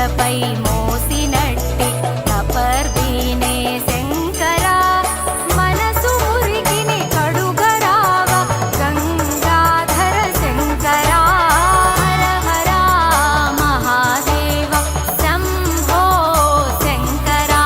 తలపై మోసినట్టి తపర్దీనే శంకరా మనసు మురికిని కడుగరావా గంగాధర శంకరా హర హర మహాదేవ శంభో శంకరా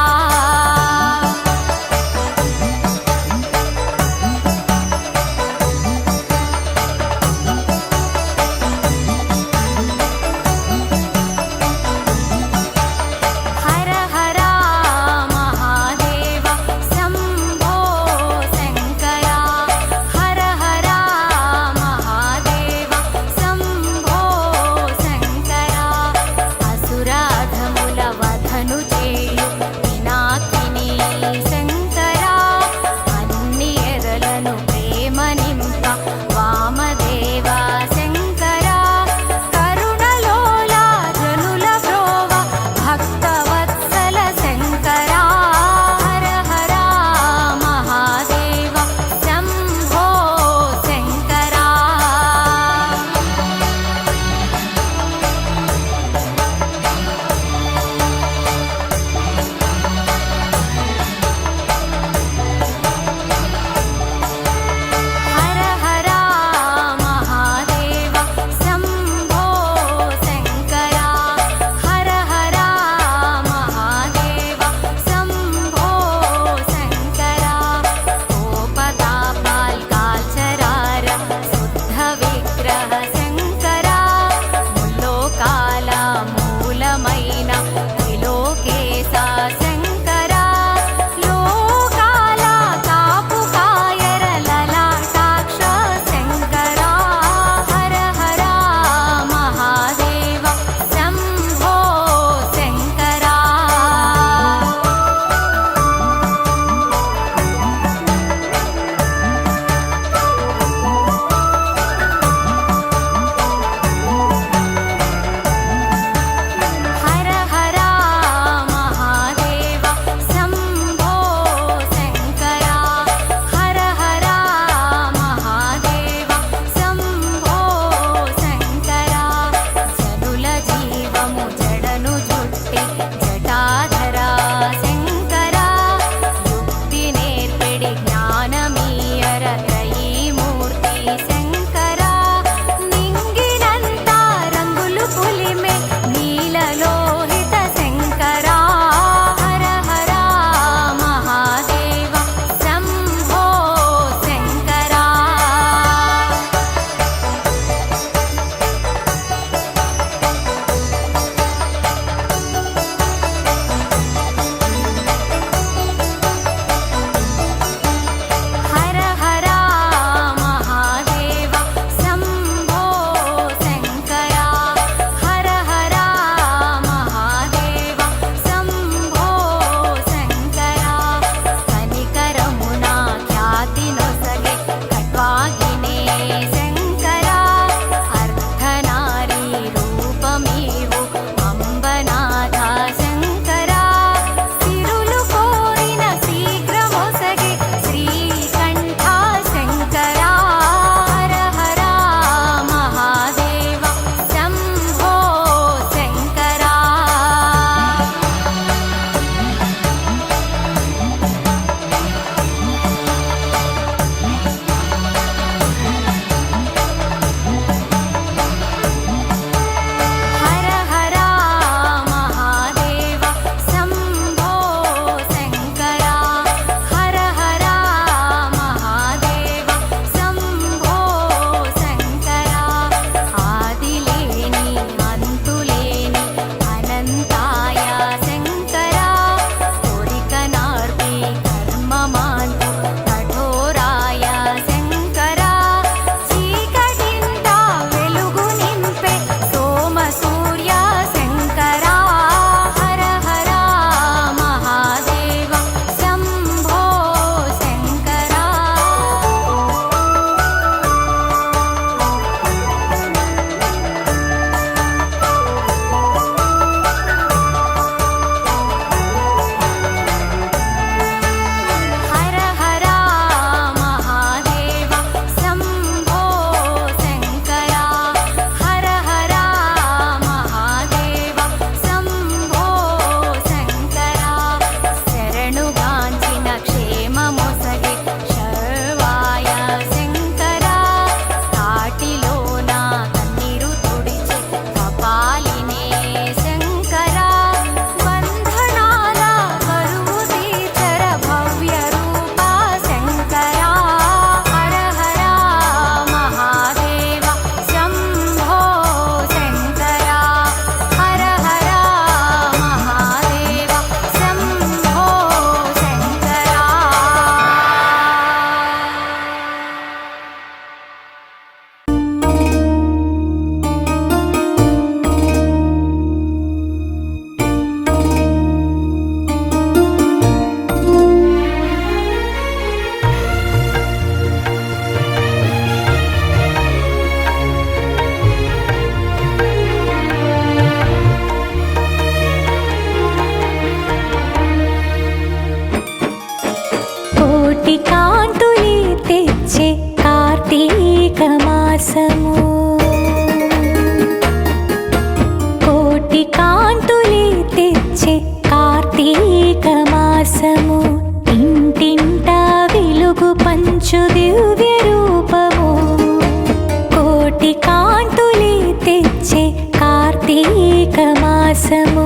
కార్తీక మాసము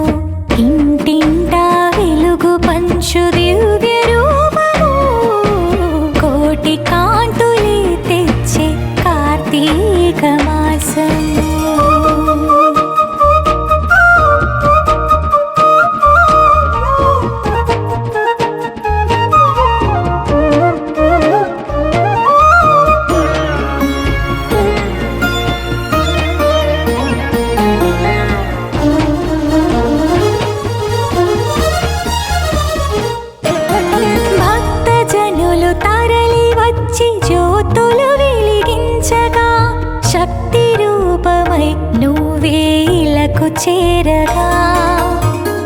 ఇంటింటా వెలుగు పంచు దివ్య రూపము కోటి కాంతులే తెచ్చే కార్తీక మాసము జ్యోతులు వెలిగించగా శక్తి రూపమై నువ్వేలకు చేరగా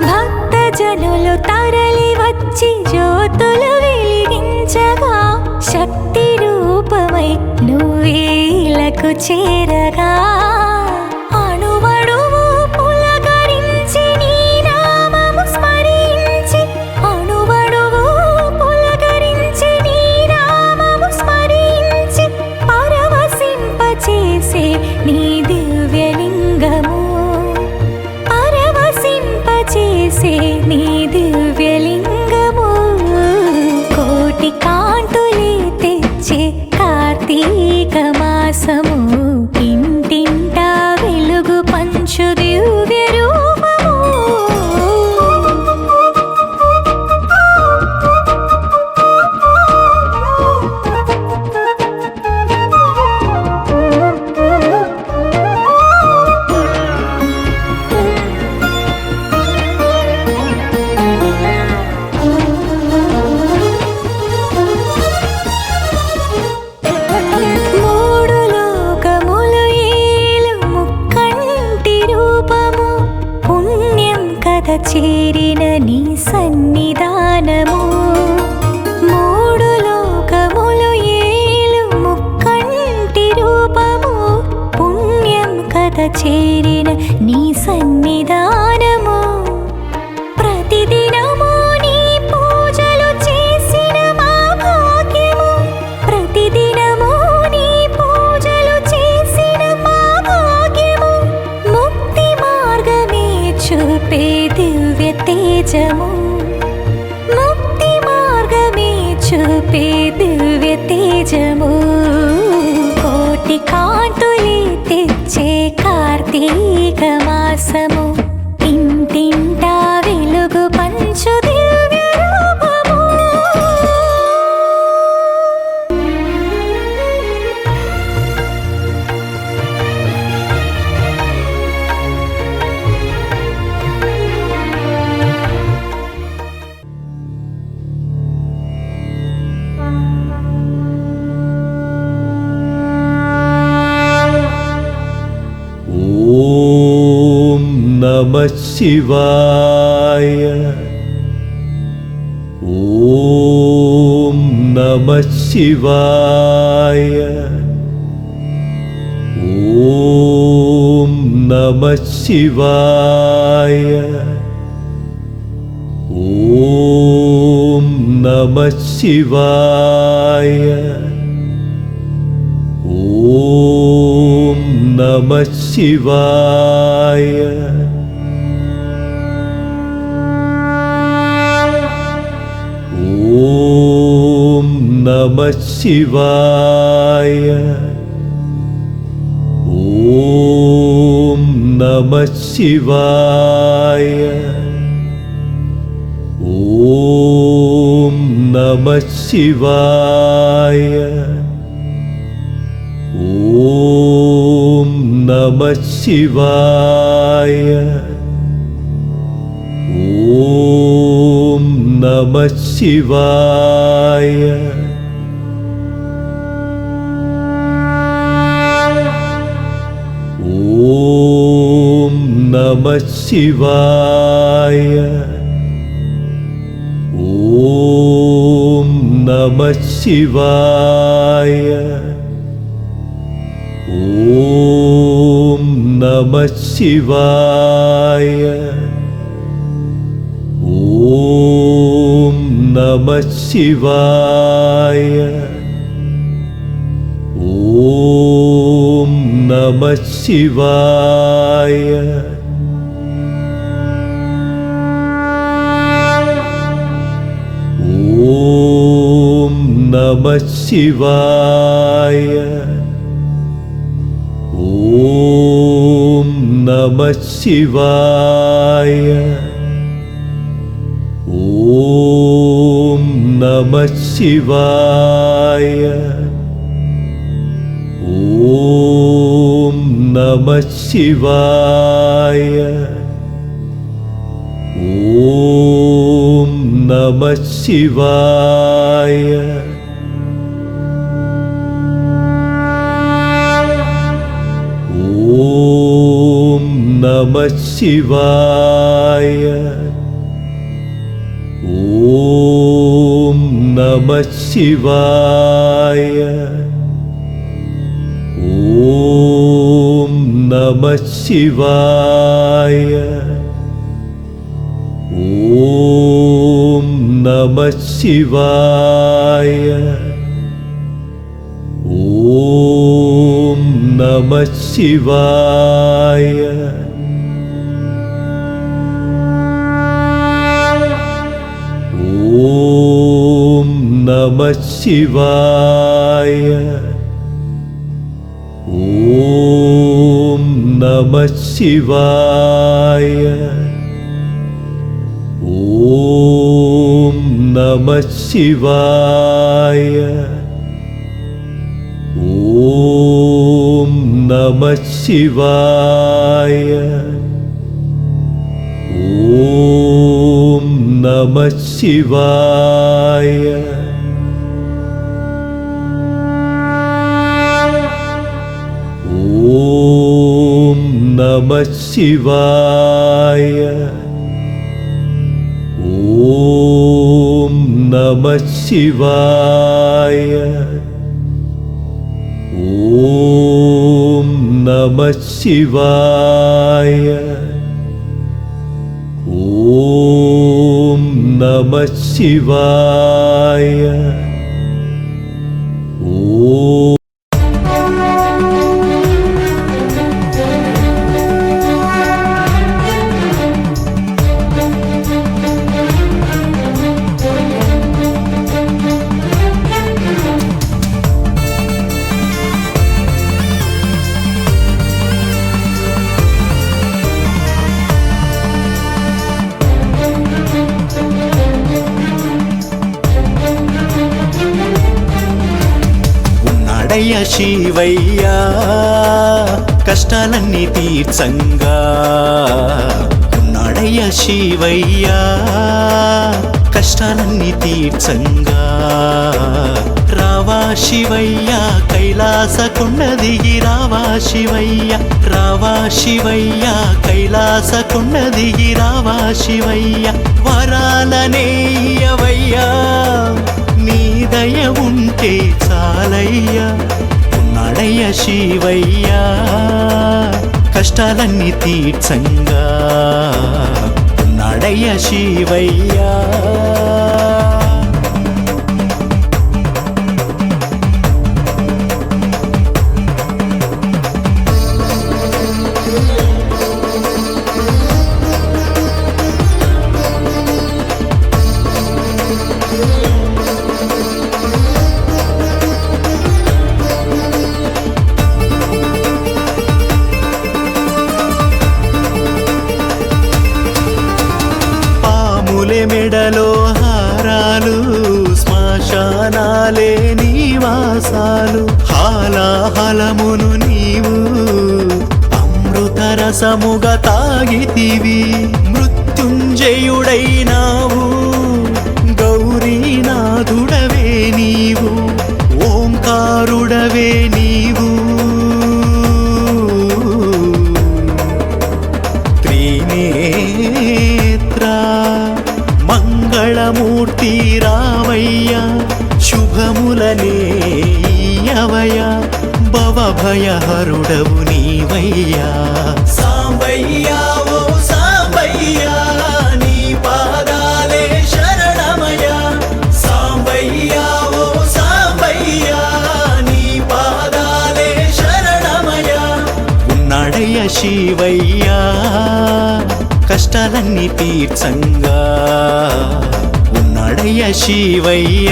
భక్తజనులు తరలి వచ్చి జ్యోతులు వెలిగించగా శక్తి రూపమై నువ్వేలకు చేరగా నీ దివ్యలింగము కోటి కాంతులే తెచ్చే కార్తీక మాసము ఇంటింటా వెలుగు పంచు దివ్య రూపము చేరిన నీ సన్నిధానము మూడు లోకములు ఏలు ముక్కంటి రూపము పుణ్యం కథ చేరిన నీ సన్నిధానము ప్రతిదినము నీ పూజలు చేసిన మా భాగ్యము ప్రతిదినము నీ పూజలు చేసిన మా భాగ్యము ముక్తి మార్గమే చూపే దివ్య తేజము ముక్తి మార్గమే చూపే దివ్య తేజము కోటి కాంతులే తెచ్చే కార్తీక మాసము ఇంటింటా వెలుగు పంచు దివ్య రూపము నమః శివాయ ఓం నమః శివాయ ఓం నమః శివాయ ఓం నమః శివాయ ఓం నమః శివాయ ఓం నమః శివాయ ఓం నమః శివాయ ఓం నమః శివాయ ఓం నమః శివాయ ఓం నమః శివాయ ఓం నమః శివాయ ఓం నమః శివాయ ఓం నమః శివాయ ఓం నమః శివాయ ఓం నమః శివాయ నమః శివాయ ఓం నమః శివాయ ఓం నమః శివాయ ఓం నమః శివాయ ఓం నమః శివాయ ఓం నమః శివాయ ఓం నమః శివాయ ఓం నమః శివాయ ఓం నమః శివాయ ఓం నమః శివాయ ఓం నమః శివాయ ఓం నమః శివాయ ఓం నమః శివాయ ఓం నమః శివాయ ఓం నమః శివాయ ఓం నమః శివాయ ఓం నమః శివాయ ఓం నమః శివాయ ఓం నమః శివాయ ఓం ఉన్నాడయ్య శివయ్య కష్టాలన్నీ తీర్చంగా ఉన్నాడయ్య శివయ్య కష్టాలన్నీ తీర్చంగా రావా శివయ్య కైలాస కొండ దిగి రావా శివయ్య రావా శివయ్య కైలాస కొండ దిగి రావా శివయ్య వరాలనేయవయ్యా నీ దయ ఉంటే చాలయ్యా ఉన్నాడయ్య శివయ్య కష్టాలన్నీ తీర్చంగా ఉన్నాడయ్య శివయ్య మెడలో హారాలు శ్మశానాలే నివాసాలు హాలాహలమును నీవు అమృత రసముగా తాగితివి మృత్యుంజయుడైనావు గౌరీనాథుడవే నీవు ఓంకారుడవే నీవు మంగళమూర్తి రావయ్య శుభములనేయవయ భవభయహరుడవు నీవయ్యా సాంబయ్యా ఓ సాంబయ్యా నీ పాదాలే శరణమయ సాంబయ్యా ఓ సాంబయ్యా నీ పాదాలే శరణమయ ఉన్నాడయ్య శివయ్యా కష్టాలన్నీ తీర్చంగా ఉన్నాడయ్య శివయ్య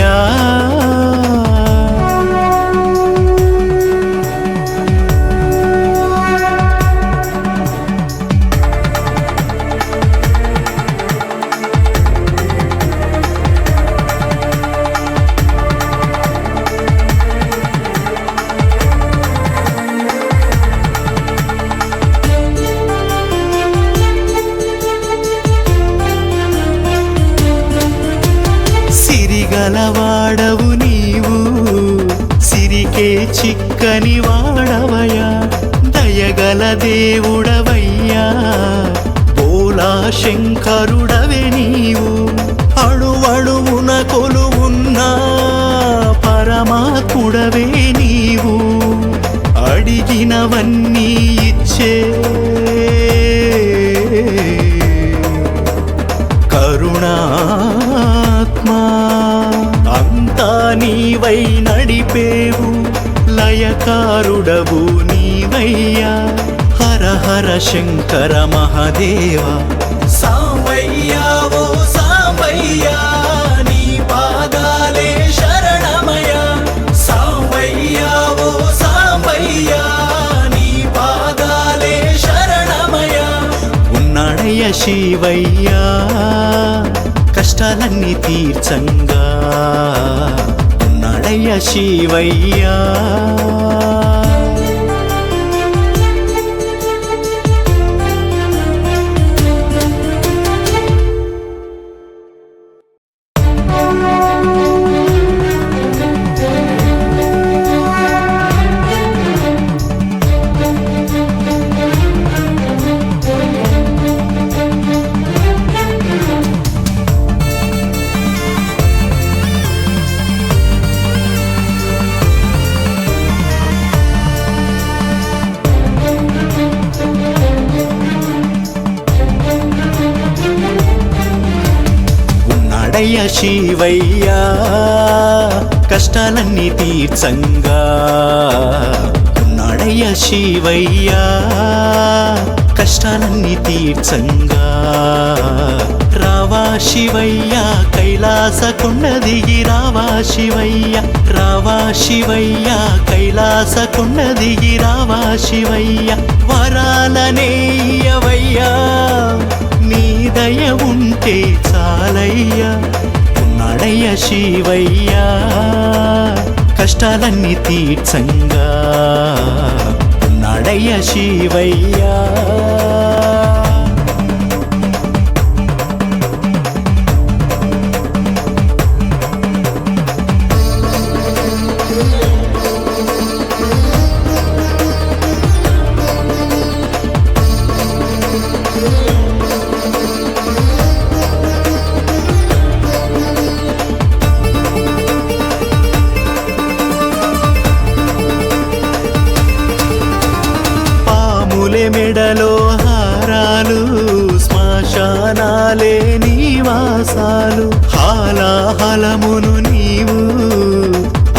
శంకరుడవే నీవు అణువణువున కొలువున్న పరమాత్ముడవే నీవు అడిగినవన్నీ ఇచ్చే కరుణాత్మా అంతా నీవై నడిపేవు లయకారుడవు నీవయ్యా హర హర శంకర మహాదేవ సాంబయ్యా ఓ సాంబయ్యా నీ పాదాలే శరణమయ్యా సాంబయ్యా ఓ సాంబయ్యా నీ పాదాలే శరణమయ్యా ఉన్నాడయ్య శివయ్యా కష్టాలన్నీ తీర్చంగా ఉన్నాడయ్య శివయ్యా ఉన్నాడయ్య శివయ్యా కష్టాలన్నీ తీర్చంగా ఉన్నాడయ్య శివయ్యా కష్టాలన్నీ తీర్చంగా రావా శివయ్యా కైలాస కొండ దిగి రావా శివయ్యా రావా శివయ్యా కైలాస కొండ దిగి రావా శివయ్యా వరాలనేయవయ్యా నీ దయ ఉంటే చాలయ్యా ఉన్నాడయ్య శివయ్యా కష్టాలన్నీ తీర్చంగా ఉన్నాడయ్య శివయ్యా మెడలో హారాలు శ్మశానాలే నివాసాలు హాలాహలమును నీవు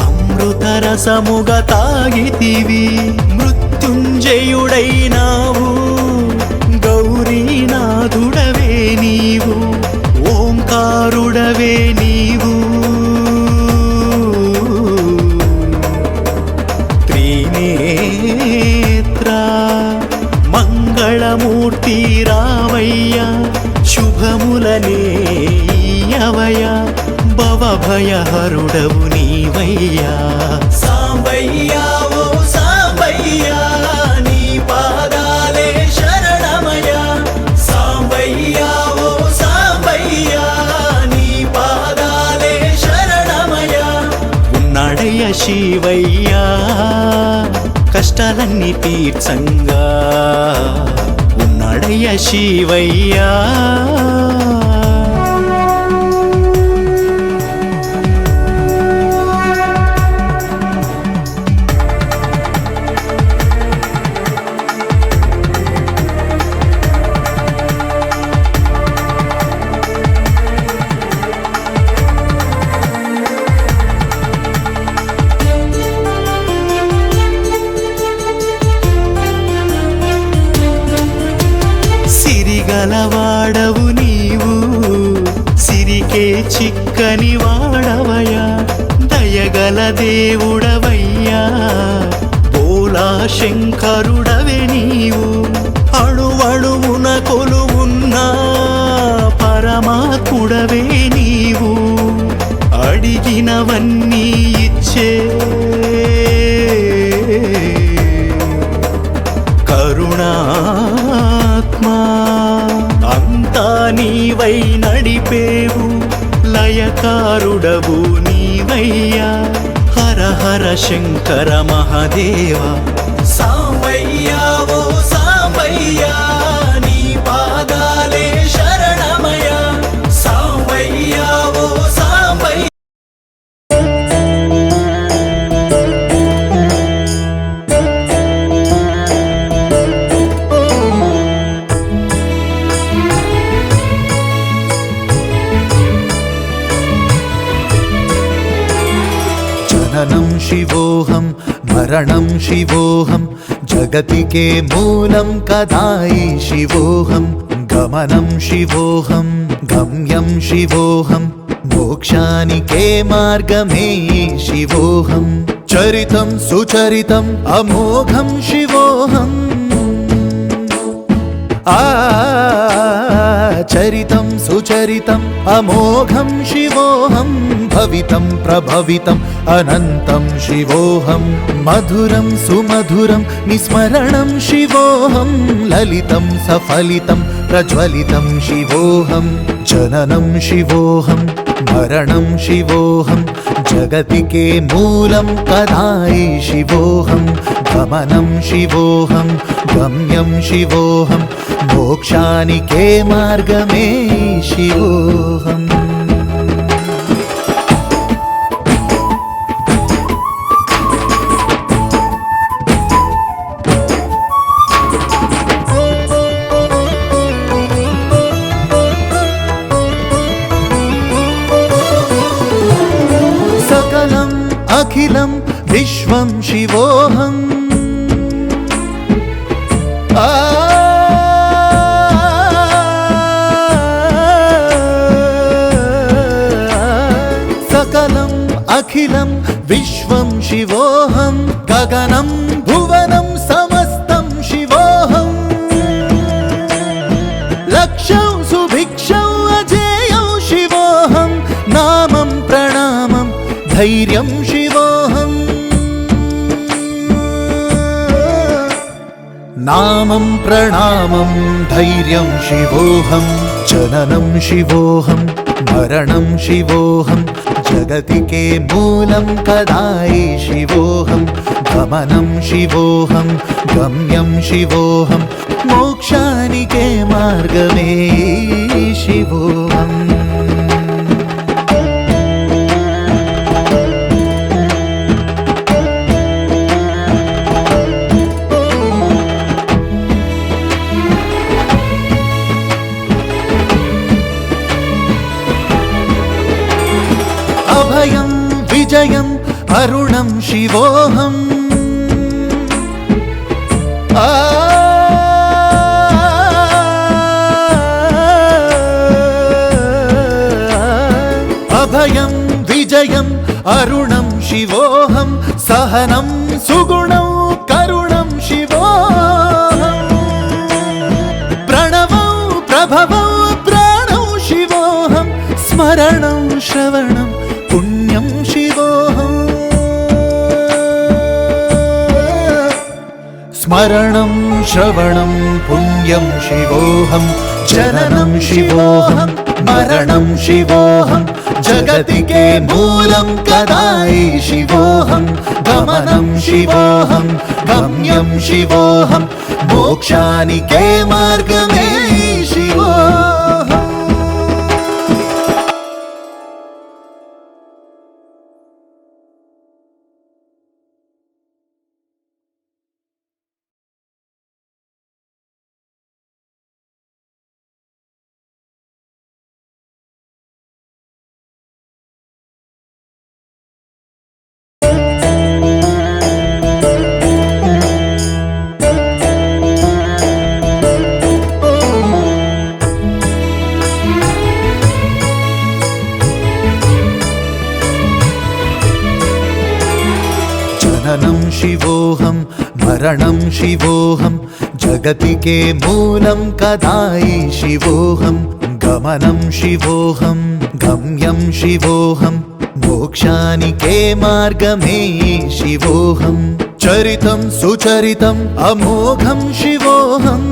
అమృతరసముగా తాగితివి మృత్యుంజయుడైనావు గౌరీనాథుడవే నీవు ఓంకారుడవే నీవు త్రినేత్రా మంగళమూర్తి రావయ్యా శుభములనేయవయ్యా భవభయహరుడవు నీవయ్యా సాంబయ్యా ఓ సాంబయ్యా నీ పాదాలే శరణమయ్యా సాంబయ్యా ఓ సాంబయ్యా నీ పాదాలే శరణమయ్యా ఉన్నాడయ్య శివయ్యా కష్టాలన్నీ తీర్చంగా ఉన్నాడయ్య శివయ్యా గలవాడవు నీవు సిరికే చిక్కని వాడవయ్యా దయగల దేవుడవయ్యా బోలా శంకరుడవే నీవు అణువణువున కొలువున్న పరమాత్ముడవే నీవు అడిగినవన్నీ ఇచ్చే కరుణాత్మా అంతా నీవై నడిపేవు లయకారుడవు నీవయ్యా హర హర శంకర మహాదేవ సాంబయ్యా ఓ సాంబయ్యా నీ పాదాలే शिवोऽहं मरणं शिवोऽहं जगतिके मूलं कदायि शिवोऽहं गमनं शिवोऽहं गम्यं शिवोऽहं मोक्षानिके मार्गमे शिवोऽहं चरितं सुचरितम् अमोघं शिवोऽहम् चरितं सुचरितम् अमोघं शिवोऽहं भवितं प्रभवितम् अनन्तं शिवोऽहं मधुरं सुमधुरं निस्मरणं शिवोऽहं ललितं सफलितं प्रज्वलितं शिवोऽहं जननं शिवोऽहं मरणं शिवोऽहं जगतिके मूलं कदायि शिवोऽहं गमनं शिवोऽहं गम्यं शिवोऽहं मोक्षानिके मार्गमे शिवोऽहम् सकलम् अखिलं विश्वं शिवोऽहम् सकलम् अखिलं विश्वं शिवोऽहं गगनं भुवनं समस्तं शिवोऽहं लक्ष्यं सुभिक्षौ अजेयौ शिवोऽहं नामं प्रणामं धैर्यं शिवोऽहम् नामं प्रणामं धैर्यं शिवोऽहं जननं शिवोऽहं मरणं शिवोऽहं जगतिके मूलं कदायि शिवोऽहं गमनं शिवोऽहं गम्यं शिवोऽहं मोक्षानिके मार्गमे शिवोऽहम् अभयं विजयं अरुणं शिवोऽहम् अभयं विजयं अरुणं शिवोऽहं सहनं सुगुणं करुणं शिवोऽहम् प्रणवौ प्रभवौ प्राणौ शिवोऽहं स्मरणं श्रवणं पुण्यं शिवोऽहम् स्मरणं श्रवणं पुण्यं शिवोऽहं जननं शिवोऽहं मरणं शिवोऽहं जगतिके मूलं कदायि शिवोऽहं गमनं शिवोऽहं गम्यं शिवोऽहं मोक्षानिके मार्गमे शिवोऽहम् जननं शिवोऽहं मरणं शिवोऽहं जगतिके मूलं कदायि शिवोऽहं गमनं शिवोऽहं गम्यं शिवोऽहं मोक्षानिके मार्गमे शिवोऽहं चरितं सुचरितम् अमोघं शिवोऽहम्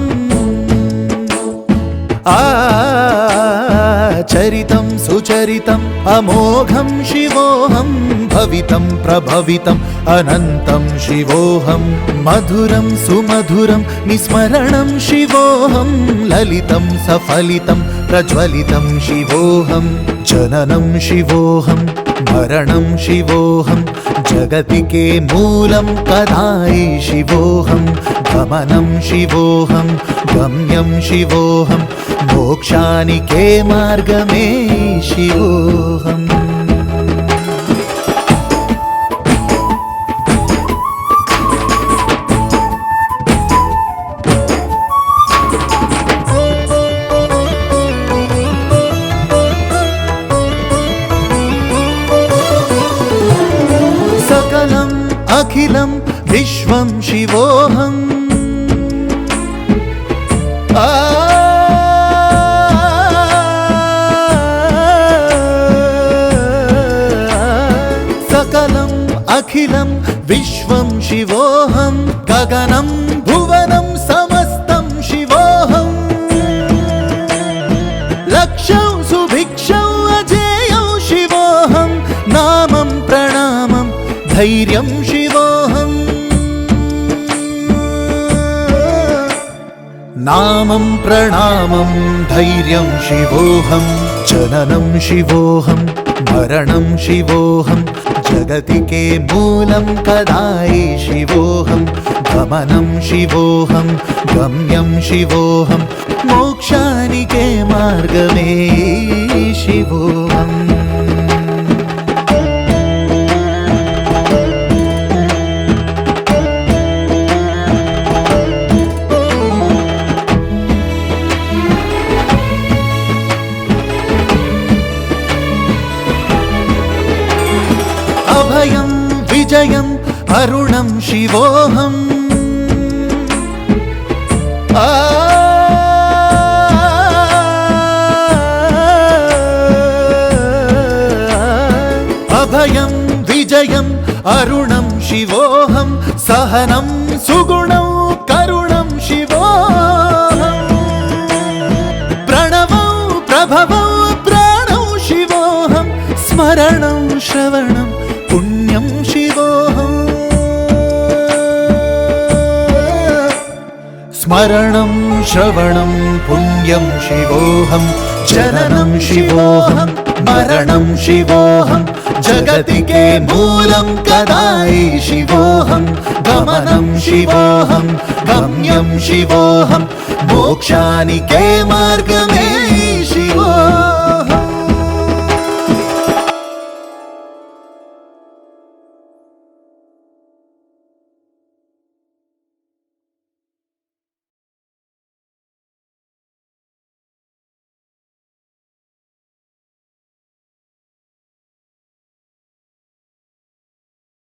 चरितं सुचरितम् अमोघं शिवोऽहं भवितं प्रभवितम् अनन्तं शिवोऽहं मधुरं सुमधुरं निस्मरणं शिवोऽहं ललितं सफलितं प्रज्वलितं शिवोऽहं जननं शिवोऽहं मरणं शिवोऽहं जगतिके मूलं कदायि शिवोऽहं गमनं शिवोऽहं गम्यं शिवोऽहं मोक्षानिके मार्गमे शिवोऽहम् అఖిలం విశ్వం శివోహం సకలం అఖిలం విశ్వం శివోహం గగనం భువనం సమస్తం శివోహం లక్ష్యం సుభిక్షం అజేయం శివోహం నామం ప్రణామం ధైర్యం శివోహం నామం ప్రణామం ధైర్యం శివోహం జననం శివోహం మరణం శివోహం జగతికే మూలం కదాయి శివోహం గమనం శివోహం గమ్యం శివోహం మోక్షానికే మార్గమే శివోహం అభయం విజయం అరుణం శివోహం అభయం విజయం అరుణం శివోహం సహనం సుగుణం కరుణం శివోహం ప్రణవం ప్రభవం ప్రాణం శివోహం స్మరణం శ్రవణం పుణ్యం శివోహం స్మరణం శ్రవణం పుణ్యం శివోహం జననం శివోహం మరణం శివోహం జగతికే మూలం కదాయి శివోహం గమనం శివోహం గమ్యం శివోహం మోక్షానికే మార్గమే శివోహం